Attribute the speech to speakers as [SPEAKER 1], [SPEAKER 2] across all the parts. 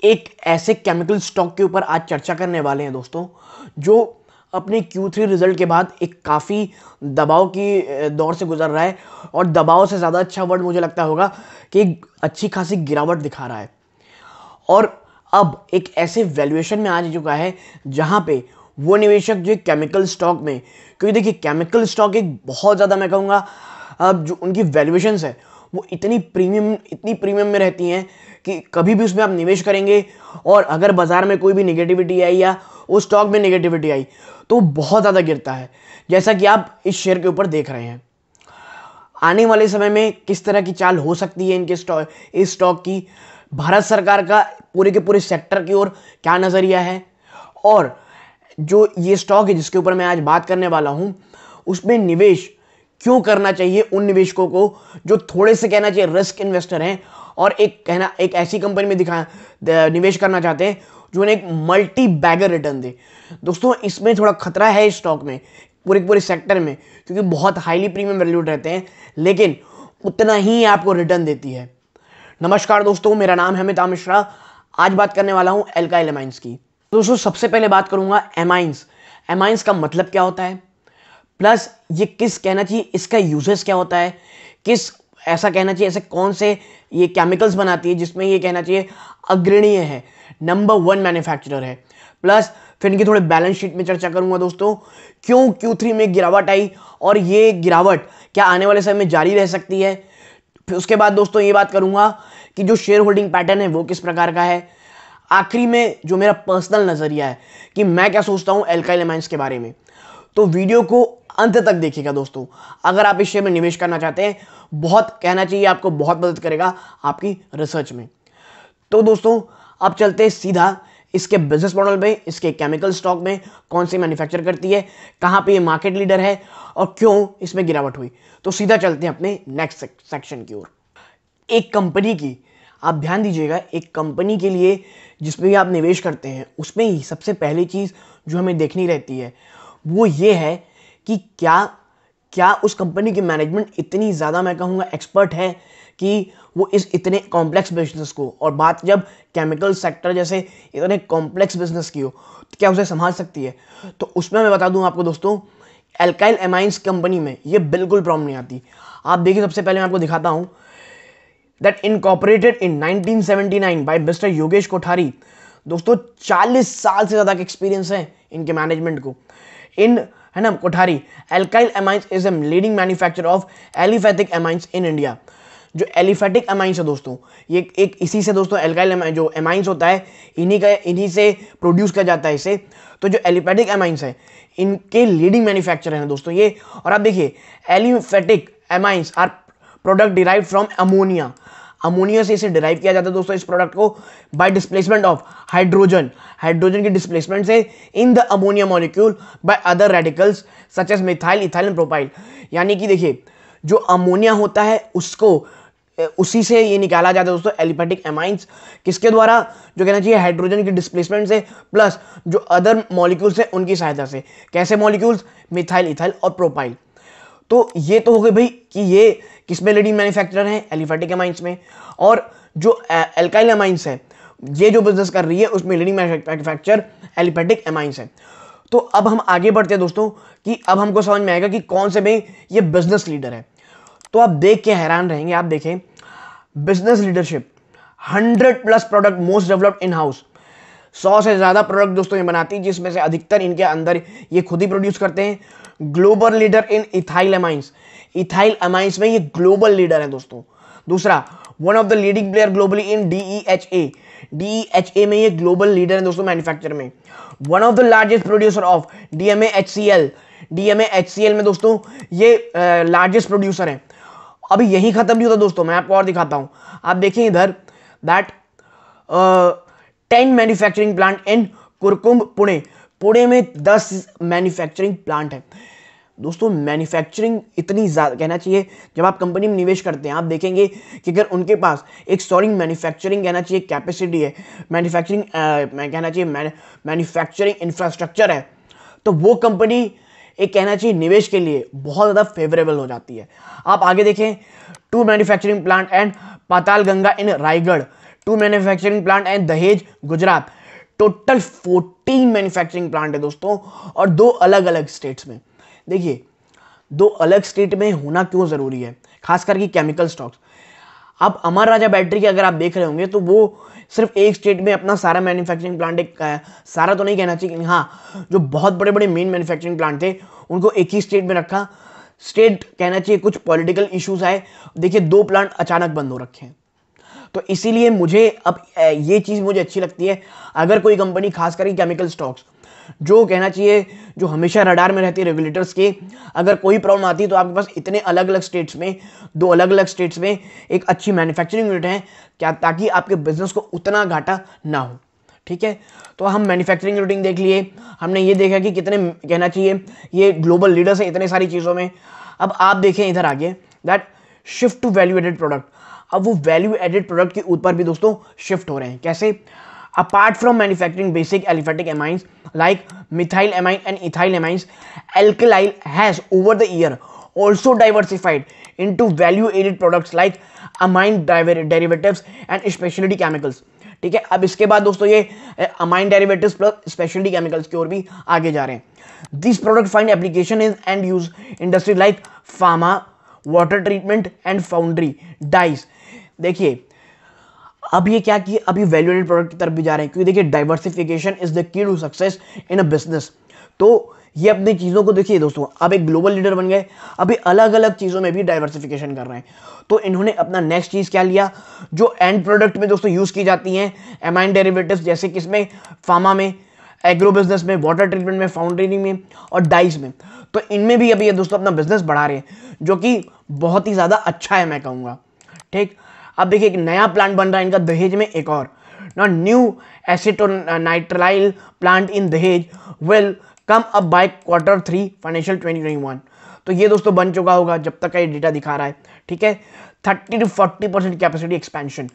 [SPEAKER 1] एक ऐसे chemical stock के ऊपर आज चर्चा करने वाले हैं दोस्तों, जो अपने Q3 रिजल्ट के बाद एक काफ़ी दबाव की दौर से गुजर रहा है। और दबाव से ज़्यादा अच्छा वर्ड मुझे लगता होगा कि एक अच्छी खासी गिरावट दिखा रहा है। और अब एक ऐसे वैल्यूएशन में आ चुका है जहाँ पे वो निवेशक जो केमिकल स्टॉक में, क्योंकि देखिए केमिकल स्टॉक एक बहुत ज़्यादा, मैं कहूँगा अब जो उनकी वैल्यूएशंस है वो इतनी प्रीमियम में रहती हैं कि कभी भी उसमें आप निवेश करेंगे और अगर बाजार में कोई भी नेगेटिविटी आई या उस स्टॉक में नेगेटिविटी आई तो बहुत ज़्यादा गिरता है, जैसा कि आप इस शेयर के ऊपर देख रहे हैं। आने वाले समय में किस तरह की चाल हो सकती है इस स्टॉक की, भारत सरकार का पूरे के पूरे सेक्टर की ओर क्या नज़रिया है, और जो ये स्टॉक है जिसके ऊपर मैं आज बात करने वाला हूँ उसमें निवेश क्यों करना चाहिए उन निवेशकों को जो थोड़े से, कहना चाहिए, रिस्क इन्वेस्टर हैं और एक ऐसी कंपनी में निवेश करना चाहते हैं जो उन्हें एक मल्टी बैगर रिटर्न दे। दोस्तों इसमें थोड़ा खतरा है इस स्टॉक में, पूरे सेक्टर में, क्योंकि बहुत हाईली प्रीमियम वैल्यूड रहते हैं लेकिन उतना ही आपको रिटर्न देती है। नमस्कार दोस्तों, मेरा नाम है अमिताभ मिश्रा। आज बात करने वाला हूं एल्काइल एमाइंस की। दोस्तों सबसे पहले बात करूंगा एमाइंस। एमाइंस का मतलब क्या होता है, प्लस ये किस, कहना चाहिए, इसका यूजेस क्या होता है, किस, ऐसा कहना चाहिए, ऐसे कौन से ये केमिकल्स बनाती है जिसमें ये, कहना चाहिए, अग्रणीय है, नंबर 1 मैन्युफैक्चरर है। प्लस फिर इनकी थोड़े बैलेंस शीट में चर्चा करूंगा दोस्तों, क्यों Q3 में गिरावट आई और ये गिरावट क्या आने वाले समय में जारी रह सकती है। फिर उसके बाद दोस्तों ये बात करूंगा कि जो शेयर होल्डिंग पैटर्न है वो किस प्रकार का है। आखिरी में जो मेरा पर्सनल नज़रिया है कि मैं क्या सोचता हूँ एल्काइल एमाइंस के बारे में। तो वीडियो को अंत तक देखिएगा दोस्तों, अगर आप इस शेयर में निवेश करना चाहते हैं। बहुत, कहना चाहिए, आपको बहुत मदद करेगा आपकी रिसर्च में। तो दोस्तों अब चलते हैं सीधा इसके बिजनेस मॉडल में, इसके केमिकल स्टॉक में कौन सी मैन्युफैक्चर करती है, कहाँ पे ये मार्केट लीडर है और क्यों इसमें गिरावट हुई। तो सीधा चलते हैं अपने नेक्स्ट सेक्शन की ओर। एक कंपनी की, आप ध्यान दीजिएगा, एक कंपनी के लिए जिसमें भी आप निवेश करते हैं उसमें ही सबसे पहली चीज़ जो हमें देखनी रहती है वो ये है कि क्या उस कंपनी की मैनेजमेंट इतनी ज़्यादा, मैं कहूँगा, एक्सपर्ट है कि वो इस इतने कॉम्प्लेक्स बिजनेस को, और बात जब केमिकल सेक्टर जैसे इतने कॉम्प्लेक्स बिजनेस की हो तो क्या उसे संभाल सकती है। तो उसमें मैं बता दूं आपको दोस्तों, एल्काइल एमाइंस कंपनी में ये बिल्कुल प्रॉब्लम नहीं आती। आप देखिए, सबसे पहले मैं आपको दिखाता हूँ that incorporated in 1979 by mister Yogesh Kothari. दोस्तों 40 साल से ज़्यादा का एक्सपीरियंस है इनके मैनेजमेंट को, है ना, Kothari. Alkyl amines is a leading manufacturer of aliphatic amines in India. जो एलिफैटिक एमाइंस है दोस्तों, ये एक इसी से दोस्तों एल्काइल जो एमाइंस होता है इन्हीं से प्रोड्यूस किया जाता है इसे। तो जो एलिफैटिक एमाइंस है इनके लीडिंग मैन्युफैक्चरर हैं दोस्तों ये। और आप देखिए, aliphatic amines are product derive from ammonia. Ammonia से इसे डिराइव किया जाता है दोस्तों इस प्रोडक्ट को बाय डिस्प्लेसमेंट ऑफ हाइड्रोजन की डिस्प्लेसमेंट से in the ammonia molecule by other radicals such as methyl, ethyl and propyl. यानी कि देखिए, जो अमोनिया होता है उसको, उसी से ये निकाला जाता है दोस्तों एलिफैटिक एमाइंस, किसके द्वारा, जो कहना चाहिए, हाइड्रोजन की डिस्प्लेसमेंट से, प्लस जो अदर मॉलिक्यूल्स है उनकी सहायता से। कैसे मॉलिक्यूल्स, मिथाइल, इथाइल और प्रोपाइल। तो ये तो हो गए भाई कि ये किसमें लीडिंग मैन्युफैक्चरर हैं, एलिफैटिक एमाइंस में। और जो एल्काइल एमाइंस है ये जो बिजनेस कर रही है उसमें लीडिंग मैन्युफैक्चरर एलिफैटिक एमाइंस है। तो अब हम आगे बढ़ते हैं दोस्तों कि अब हमको समझ में आएगा कि कौन से में ये बिजनेस लीडर है। तो आप देख के हैरान रहेंगे। आप देखें, business leadership, 100+ product most developed in house. 100 से ज़्यादा प्रोडक्ट दोस्तों ये बनाती है जिसमें से अधिकतर इनके अंदर ये खुद ही प्रोड्यूस करते हैं। Global leader in ethyl amines. Ethyl amines में ये ग्लोबल लीडर है दोस्तों। दूसरा, one of the leading player globally in DEHA। DEHA में ये ग्लोबल लीडर है दोस्तों मैन्युफैक्चर में। One of the largest producer of DMA-HCl। DMA-HCl में दोस्तों ये लार्जेस्ट प्रोड्यूसर है। अभी यही खत्म नहीं होता दोस्तों, मैं आपको और दिखाता हूं। आप देखें इधर, that 10 manufacturing plant in Kurkumbh, Pune में 10 मैन्युफैक्चरिंग प्लांट है दोस्तों। मैन्युफैक्चरिंग इतनी ज़्यादा, कहना चाहिए, जब आप कंपनी में निवेश करते हैं आप देखेंगे कि अगर उनके पास एक सॉलिड मैन्युफैक्चरिंग, कहना चाहिए, कैपेसिटी है, मैन्युफैक्चरिंग, कहना चाहिए, मैन्युफैक्चरिंग इंफ्रास्ट्रक्चर है, तो वो कंपनी एक, कहना चाहिए, निवेश के लिए बहुत ज़्यादा फेवरेबल हो जाती है। आप आगे देखें, 2 manufacturing plant and Patal Ganga in Raigad. 2 manufacturing plant and Dahej Gujarat. Total 14 manufacturing plant है दोस्तों, और 2 अलग अलग स्टेट्स में। देखिए 2 अलग स्टेट में होना क्यों जरूरी है, खास करके केमिकल स्टॉक्स। अब अमर राजा बैटरी के अगर आप देख रहे होंगे तो वो सिर्फ एक स्टेट में अपना सारा मैन्युफैक्चरिंग प्लांट, एक सारा तो नहीं कहना चाहिए, हाँ जो बहुत बड़े बड़े मेन मैन्युफैक्चरिंग प्लांट थे उनको एक ही स्टेट में रखा। स्टेट कहना चाहिए, कुछ पॉलिटिकल इश्यूज आए, देखिए 2 प्लांट अचानक बंद हो रखे हैं। तो इसीलिए मुझे अब ये चीज़ मुझे अच्छी लगती है, अगर कोई कंपनी खास करके केमिकल स्टॉक्स जो कहना चाहिए जो हमेशा रडार में रहती है रेगुलेटर्स के, अगर कोई प्रॉब्लम आती है तो आपके पास इतने अलग अलग स्टेट्स में, 2 अलग अलग स्टेट्स में एक अच्छी मैन्युफैक्चरिंग यूनिट है क्या, ताकि आपके बिजनेस को उतना घाटा ना हो। ठीक है, तो हम मैन्युफैक्चरिंग यूनिट देख लिए, हमने ये देखा कि कितने कहना चाहिए ये ग्लोबल लीडर्स है इतने सारी चीज़ों में। अब आप देखें इधर आगे, that shift to value added product. अब वो वैल्यू एडेड प्रोडक्ट के ऊपर भी दोस्तों शिफ्ट हो रहे हैं। कैसे? Apart from manufacturing basic aliphatic amines like methylamine and ethylamines, Alkyl has over the year also diversified into value-added products like amine derivatives and specialty chemicals. ठीक है, अब इसके बाद दोस्तों ये amine derivatives plus specialty chemicals की ओर भी आगे जा रहे हैं। These products find application in end-use industry like pharma, water treatment and foundry dyes। देखिए अब ये क्या किए, अभी वैल्यू एडेड प्रोडक्ट की तरफ भी जा रहे हैं, क्योंकि देखिए diversification is the key to success in a business. तो ये अपनी चीज़ों को देखिए दोस्तों, अब एक ग्लोबल लीडर बन गए, अभी अलग अलग चीज़ों में भी डाइवर्सिफिकेशन कर रहे हैं। तो इन्होंने अपना नेक्स्ट चीज़ क्या लिया, जो एंड प्रोडक्ट में दोस्तों यूज़ की जाती हैं एमाइन डेरिवेटिव्स, जैसे किसमें, फार्मा में, एग्रो बिजनेस में, वाटर ट्रीटमेंट में, फाउंड्री में और डाइस में। तो इनमें भी अभी ये दोस्तों अपना बिजनेस बढ़ा रहे हैं, जो कि बहुत ही ज़्यादा अच्छा है मैं कहूँगा। ठीक, अब देखिए एक नया प्लांट बन रहा है इनका दहेज में, एक और ना न्यू एसिटोनाइट्राइल प्लांट इन दहेज will come up by Q3 financial 2021। तो ये दोस्तों बन चुका होगा जब तक का ये डेटा दिखा रहा है। ठीक है, 30 to 40% capacity expansion,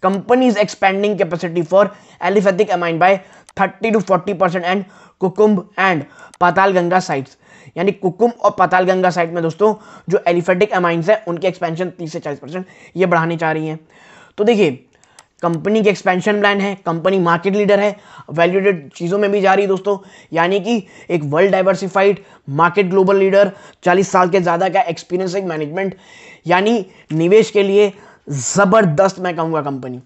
[SPEAKER 1] company is expanding capacity for aliphatic amine by 30 to 40% and कुकुम्ब एंड पाताल गंगा साइट्स। यानी कुकुम और पाताल गंगा साइट में दोस्तों जो एलिफेटिक अमाइंस है उनके एक्सपेंशन 30 से 40% ये बढ़ाने चाह रही हैं। तो देखिए कंपनी के एक्सपेंशन प्लान है, कंपनी मार्केट लीडर है, वैल्यूएडेड चीज़ों में भी जा रही है दोस्तों, यानी कि एक world diversified market global leader, 40 साल के ज़्यादा का एक्सपीरियंस एक मैनेजमेंट, यानी निवेश के लिए ज़बरदस्त मैं कहूँगा कंपनी।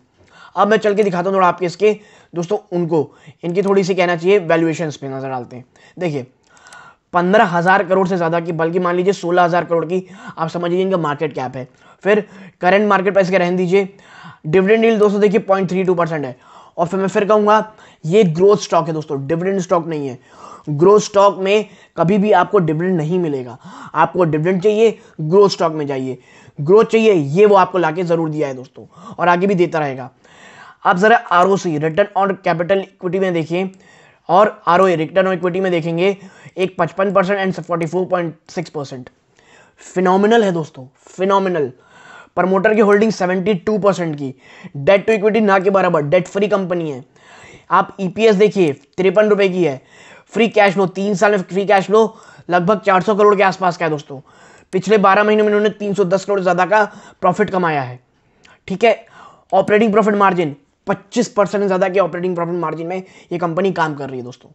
[SPEAKER 1] अब मैं चल के दिखाता हूँ थोड़ा आपके इसके दोस्तों, उनको इनकी थोड़ी सी कहना चाहिए वैल्यूएशंस पे नजर डालते हैं। देखिए 15,000 करोड़ से ज़्यादा की, बल्कि मान लीजिए 16,000 करोड़ की आप समझ लीजिए इनका मार्केट कैप है। फिर करंट मार्केट प्राइस के रहने दीजिए। डिविडेंड यील्ड दोस्तों देखिए 0.32% है। और फिर मैं फिर कहूँगा ये ग्रोथ स्टॉक है दोस्तों, डिविडेंड स्टॉक नहीं है। ग्रोथ स्टॉक में कभी भी आपको डिविडेंड नहीं मिलेगा, आपको डिविडेंड चाहिए ग्रोथ स्टॉक में जाइए, ग्रोथ चाहिए ये वो आपको लाके ज़रूर दिया है दोस्तों, और आगे भी देता रहेगा। आप ज़रा ROC return on capital equity में देखिए, और ROA रिटर्न ऑन इक्विटी में देखेंगे, एक 55% एंड 44.6%। फिनोमिनल है दोस्तों, फिनोमिनल। प्रमोटर की होल्डिंग 72% की, डेट टू इक्विटी ना के बराबर, डेट फ्री कंपनी है। आप EPS देखिए 53 रुपए की है। फ्री कैश फ्लो 3 साल में फ्री कैश फ्लो लगभग 400 करोड़ के आसपास का है दोस्तों। पिछले 12 महीनों में इन्होंने 310 करोड़ ज़्यादा का प्रॉफिट कमाया है। ठीक है, ऑपरेटिंग प्रॉफिट मार्जिन 25% ज़्यादा के ऑपरेटिंग प्रॉफिट मार्जिन में ये कंपनी काम कर रही है दोस्तों।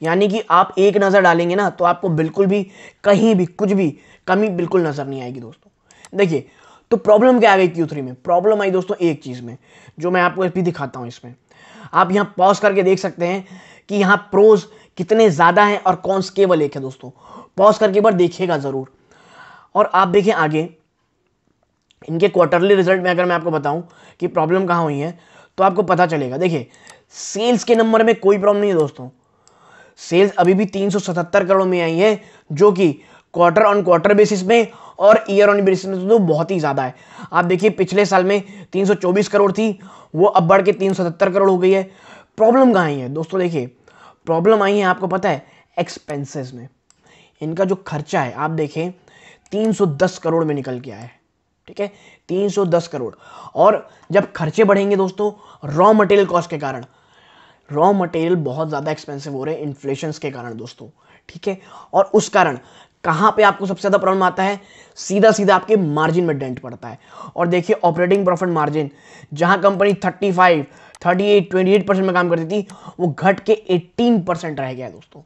[SPEAKER 1] यानी कि आप एक नज़र डालेंगे ना तो आपको बिल्कुल भी कहीं भी कुछ भी कमी बिल्कुल नज़र नहीं आएगी दोस्तों। देखिए तो प्रॉब्लम क्या आ गई Q3 में, प्रॉब्लम आई दोस्तों एक चीज़ में, जो मैं आपको भी दिखाता हूँ। इसमें आप यहाँ पॉज करके देख सकते हैं कि यहाँ प्रोज कितने ज़्यादा हैं और कॉन्स केवल एक है दोस्तों। पॉज करके एक बार देखिएगा ज़रूर। और आप देखें आगे इनके क्वार्टरली रिजल्ट में अगर मैं आपको बताऊं कि प्रॉब्लम कहाँ हुई है तो आपको पता चलेगा। देखिए सेल्स के नंबर में कोई प्रॉब्लम नहीं है दोस्तों, सेल्स अभी भी 377 करोड़ में आई है, जो कि क्वार्टर ऑन क्वार्टर बेसिस में और ईयर ऑन बेसिस में तो बहुत ही ज़्यादा है। आप देखिए पिछले साल में 324 करोड़ थी, वो अब बढ़ के 377 करोड़ हो गई है। प्रॉब्लम कहाँ आई है दोस्तों? देखिए प्रॉब्लम आई है आपको पता है एक्सपेंसेस में। इनका जो खर्चा है आप देखें 310 करोड़ में निकल के आया है। ठीक है, 310 करोड़। और जब खर्चे बढ़ेंगे दोस्तों रॉ मटेरियल कॉस्ट के कारण, रॉ मटेरियल बहुत ज़्यादा एक्सपेंसिव हो रहे हैं इन्फ्लेशन के कारण दोस्तों। ठीक है, और उस कारण कहाँ पे आपको सबसे ज़्यादा प्रॉब्लम आता है? सीधा सीधा आपके मार्जिन में डेंट पड़ता है। और देखिए ऑपरेटिंग प्रॉफिट मार्जिन, जहां कंपनी 35, 38, 28% में काम करती थी, वो घट के 18% रह गया है दोस्तों।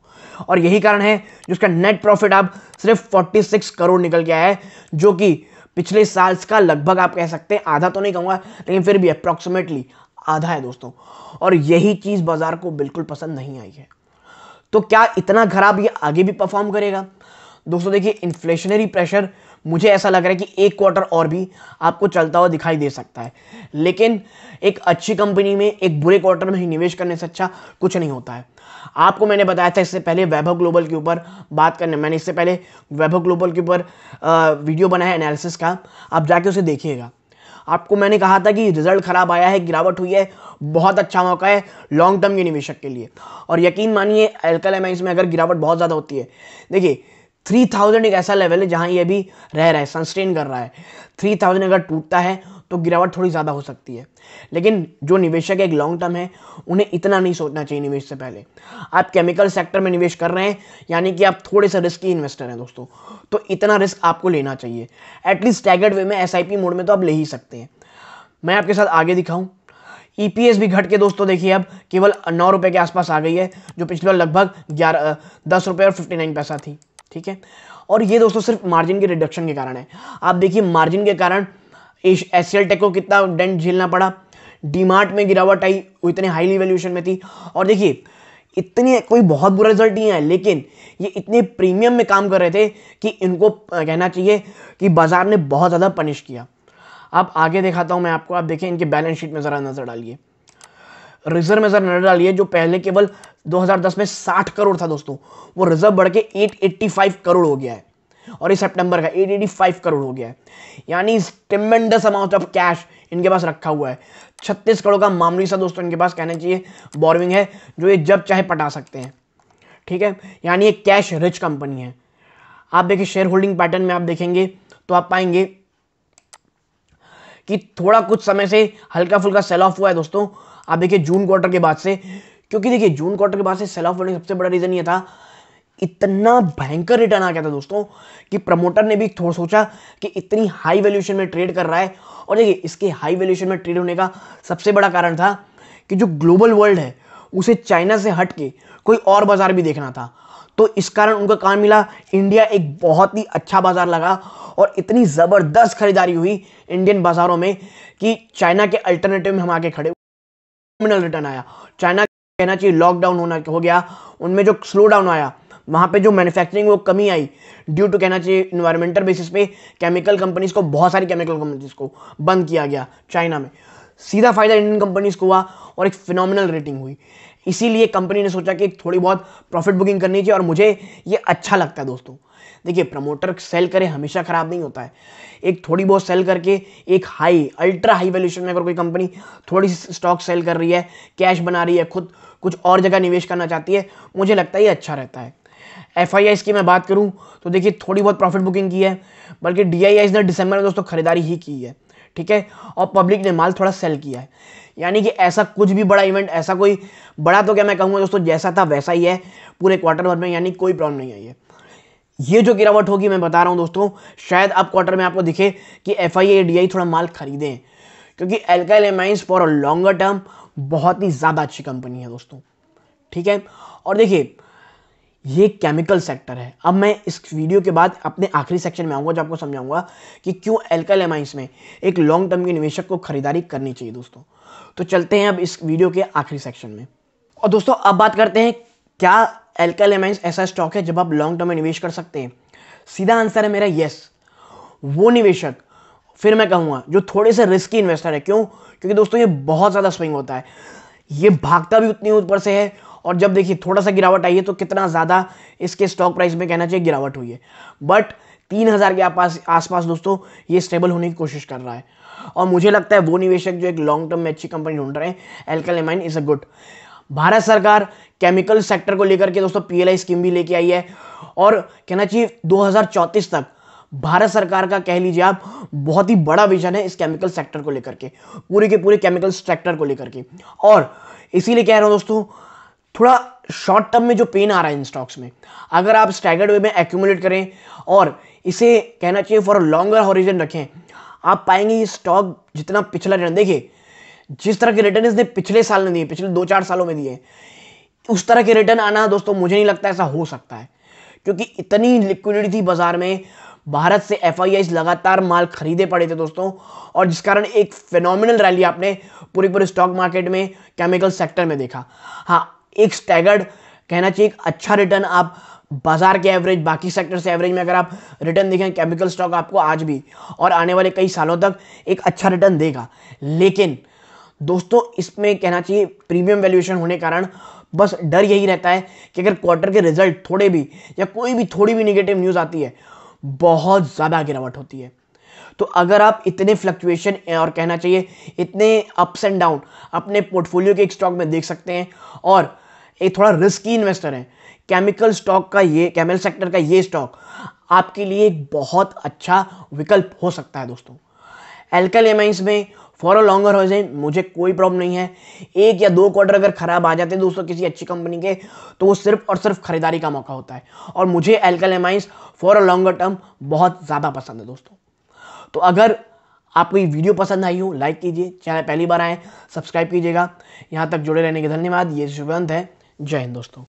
[SPEAKER 1] और यही कारण है जिसका नेट प्रॉफिट अब सिर्फ 46 करोड़ निकल के आया है, जो कि पिछले साल का लगभग आप कह सकते हैं, आधा तो नहीं कहूँगा लेकिन फिर भी अप्रॉक्सीमेटली आधा है दोस्तों। और यही चीज़ बाजार को बिल्कुल पसंद नहीं आई है। तो क्या इतना खराब ये आगे भी परफॉर्म करेगा? दोस्तों देखिए, इन्फ्लेशनरी प्रेशर मुझे ऐसा लग रहा है कि एक क्वार्टर और भी आपको चलता हुआ दिखाई दे सकता है, लेकिन एक अच्छी कंपनी में एक बुरे क्वार्टर में ही निवेश करने से अच्छा कुछ नहीं होता है। आपको मैंने बताया था इससे पहले वैभव ग्लोबल के ऊपर बात करने, मैंने इससे पहले वैभव ग्लोबल के ऊपर वीडियो बनाया एनालिसिस का, आप जाके उसे देखिएगा। आपको मैंने कहा था कि रिजल्ट खराब आया है, गिरावट हुई है, बहुत अच्छा मौका है लॉन्ग टर्म के निवेशक के लिए। और यकीन मानिए अल्काइल एमाइंस में अगर गिरावट बहुत ज़्यादा होती है, देखिए 3000 एक ऐसा लेवल है जहां ये भी रह रहा है, सस्टेन कर रहा है। 3000 अगर टूटता है तो गिरावट थोड़ी ज़्यादा हो सकती है, लेकिन जो निवेशक एक लॉन्ग टर्म है उन्हें इतना नहीं सोचना चाहिए निवेश से पहले। आप केमिकल सेक्टर में निवेश कर रहे हैं, यानी कि आप थोड़े से रिस्की इन्वेस्टर हैं दोस्तों, तो इतना रिस्क आपको लेना चाहिए। एटलीस्ट स्टैगर्ड वे में SIP मोड में तो आप ले ही सकते हैं। मैं आपके साथ आगे दिखाऊं, EPS भी घट के दोस्तों देखिए अब केवल 9 रुपये के आसपास आ गई है, जो पिछले बार लगभग 10 रुपये और 59 पैसा थी। ठीक है, और ये दोस्तों सिर्फ मार्जिन के रिडक्शन के कारण है। आप देखिए मार्जिन के कारण HCL टेक को कितना डेंट झेलना पड़ा, डीमार्ट में गिरावट आई, वो इतने हाईली वैल्यूएशन में थी। और देखिए इतनी कोई बहुत बुरा रिजल्ट नहीं है, लेकिन ये इतने प्रीमियम में काम कर रहे थे कि इनको कहना चाहिए कि बाजार ने बहुत ज़्यादा पनिश किया। अब आगे दिखाता हूं मैं आपको, आप देखिए इनके बैलेंस शीट में ज़रा नज़र डालिए, रिजर्व में ज़रा नज़र डालिए। जो पहले केवल 2010 में 60 करोड़ था दोस्तों, वो रिजर्व बढ़ के 885 करोड़ हो गया है, और इस सितंबर का 885 करोड़ हो गया है। यानी ट्रिमेंडस अमाउंट ऑफ कैश इनके पास रखा हुआ है। 36 करोड़ का मामूली सा दोस्तों इनके पास कहना चाहिए बोरविंग है, जो ये जब चाहे पटा सकते हैं। ठीक है, यानी एक कैश रिच कंपनी है। आप देखिए शेयर होल्डिंग पैटर्न में आप देखेंगे तो आप पाएंगे कि थोड़ा कुछ समय से हल्का फुल्का सेल ऑफ हुआ है दोस्तों। आप देखिए जून क्वार्टर के बाद से, क्योंकि देखिए जून क्वार्टर के बाद से सेल ऑफ होने का सबसे बड़ा रीजन ये था, इतना भयंकर रिटर्न आ गया था दोस्तों कि प्रमोटर ने भी थोड़ा सोचा कि इतनी हाई वैल्यूएशन में ट्रेड कर रहा है। और देखिए इसके हाई वैल्यूएशन में ट्रेड होने का सबसे बड़ा कारण था कि जो ग्लोबल वर्ल्ड है उसे चाइना से हट के कोई और बाजार भी देखना था। तो इस कारण उनको काम मिला, इंडिया एक बहुत ही अच्छा बाजार लगा, और इतनी ज़बरदस्त खरीदारी हुई इंडियन बाजारों में कि चाइना के अल्टरनेटिव में हम आके खड़े, नॉमिनल रिटर्न आया। चाइना कहना चाहिए लॉकडाउन होना हो गया, उनमें जो स्लो डाउन आया, वहाँ पे जो मैन्युफैक्चरिंग वो कमी आई ड्यू टू कहना चाहिए इन्वायरमेंटल बेसिस पे केमिकल कंपनीज को, बहुत सारी केमिकल कंपनीज को बंद किया गया चाइना में। सीधा फायदा इंडियन कंपनीज को हुआ और एक फिनोमिनल रेटिंग हुई। इसीलिए कंपनी ने सोचा कि थोड़ी बहुत प्रॉफिट बुकिंग करनी चाहिए, और मुझे ये अच्छा लगता है दोस्तों। देखिए प्रमोटर सेल करे हमेशा खराब नहीं होता है, एक थोड़ी बहुत सेल करके एक हाई अल्ट्रा हाई वैल्यूएशन में अगर कोई कंपनी थोड़ी सी स्टॉक सेल कर रही है, कैश बना रही है, खुद कुछ और जगह निवेश करना चाहती है, मुझे लगता है ये अच्छा रहता है। FIIs की मैं बात करूं तो देखिए थोड़ी बहुत प्रॉफिट बुकिंग की है, बल्कि DIIs ने दिसंबर में दोस्तों खरीदारी ही की है। ठीक है, और पब्लिक ने माल थोड़ा सेल किया है, यानी कि ऐसा कुछ भी बड़ा इवेंट, ऐसा कोई बड़ा तो क्या मैं कहूँगा दोस्तों, जैसा था वैसा ही है पूरे क्वार्टर भर में, यानी कोई प्रॉब्लम नहीं आई है। ये जो गिरावट होगी मैं बता रहा हूँ दोस्तों, शायद अब क्वार्टर में आपको दिखे कि FII या DI थोड़ा माल खरीदें, क्योंकि alkyl amines for a longer term बहुत ही ज़्यादा अच्छी कंपनी है दोस्तों। ठीक है, और देखिए ये केमिकल सेक्टर है। अब मैं इस वीडियो के बाद अपने आखिरी सेक्शन में आऊँगा, जो आपको समझाऊंगा कि क्यों अल्काइल एमाइंस में एक लॉन्ग टर्म के निवेशक को खरीदारी करनी चाहिए दोस्तों। तो चलते हैं अब इस वीडियो के आखिरी सेक्शन में। और दोस्तों अब बात करते हैं, क्या अल्काइल एमाइंस ऐसा स्टॉक है जब आप लॉन्ग टर्म में निवेश कर सकते हैं? सीधा आंसर है मेरा यस। वो निवेशक, फिर मैं कहूँगा जो थोड़े से रिस्की इन्वेस्टर है। क्यों? क्योंकि दोस्तों ये बहुत ज़्यादा स्विंग होता है, ये भागता भी उतनी ऊपर से है, और जब देखिए थोड़ा सा गिरावट आई है तो कितना ज़्यादा इसके स्टॉक प्राइस में कहना चाहिए गिरावट हुई है। बट 3000 के आसपास दोस्तों ये स्टेबल होने की कोशिश कर रहा है, और मुझे लगता है वो निवेशक जो एक लॉन्ग टर्म में अच्छी कंपनी ढूंढ रहे हैं, alkyl amine is a good. Bharat सरकार केमिकल सेक्टर को लेकर के दोस्तों PLI स्कीम भी लेके आई है, और कहना चाहिए 2034 तक भारत सरकार का कह लीजिए आप बहुत ही बड़ा विजन है इस केमिकल सेक्टर को लेकर के, पूरे के पूरे केमिकल सेक्टर को लेकर के। और इसीलिए कह रहा हूं दोस्तों, थोड़ा शॉर्ट टर्म में जो पेन आ रहा है इन स्टॉक्स में, अगर आप स्टैगर्ड वे में एक्यूमुलेट करें और इसे कहना चाहिए फॉर लॉन्गर हॉरिजन रखें, आप पाएंगे ये स्टॉक जितना पिछला रिटर्न, देखिए जिस तरह के रिटर्न इसने पिछले साल में दिए, पिछले 2-4 सालों में दिए, उस तरह के रिटर्न आना दोस्तों मुझे नहीं लगता ऐसा हो सकता है, क्योंकि इतनी लिक्विडिटी थी बाजार में, भारत से एफआईआईज लगातार माल खरीदे पड़े थे दोस्तों, और जिस कारण एक फिनोमिनल रैली आपने पूरे स्टॉक मार्केट में, केमिकल सेक्टर में देखा। हाँ, एक स्टैगर्ड कहना चाहिए एक अच्छा रिटर्न आप बाजार के एवरेज, बाकी सेक्टर से एवरेज में अगर आप रिटर्न देखें, केमिकल स्टॉक आपको आज भी और आने वाले कई सालों तक एक अच्छा रिटर्न देगा। लेकिन दोस्तों इसमें कहना चाहिए प्रीमियम वैल्यूएशन होने के कारण बस डर यही रहता है कि अगर क्वार्टर के रिजल्ट थोड़े भी या कोई भी थोड़ी भी निगेटिव न्यूज़ आती है, बहुत ज़्यादा गिरावट होती है। तो अगर आप इतने फ्लक्चुएशन और कहना चाहिए इतने अप्स एंड डाउन अपने पोर्टफोलियो के एक स्टॉक में देख सकते हैं और एक थोड़ा रिस्की इन्वेस्टर हैं, केमिकल स्टॉक का ये, केमिकल सेक्टर का ये स्टॉक आपके लिए एक बहुत अच्छा विकल्प हो सकता है दोस्तों। एल्काइल एमाइंस में फॉर अ लॉन्गर हॉरिजन मुझे कोई प्रॉब्लम नहीं है। 1 या 2 क्वार्टर अगर खराब आ जाते हैं दोस्तों किसी अच्छी कंपनी के, तो वो सिर्फ और सिर्फ खरीदारी का मौका होता है, और मुझे alkyl amines for a longer term बहुत ज़्यादा पसंद है दोस्तों। तो अगर आपको ये वीडियो पसंद आई हो, लाइक कीजिए, चैनल पहली बार आए सब्सक्राइब कीजिएगा। यहाँ तक जुड़े रहने के धन्यवाद। ये शुभांत है। जय हिंद दोस्तों।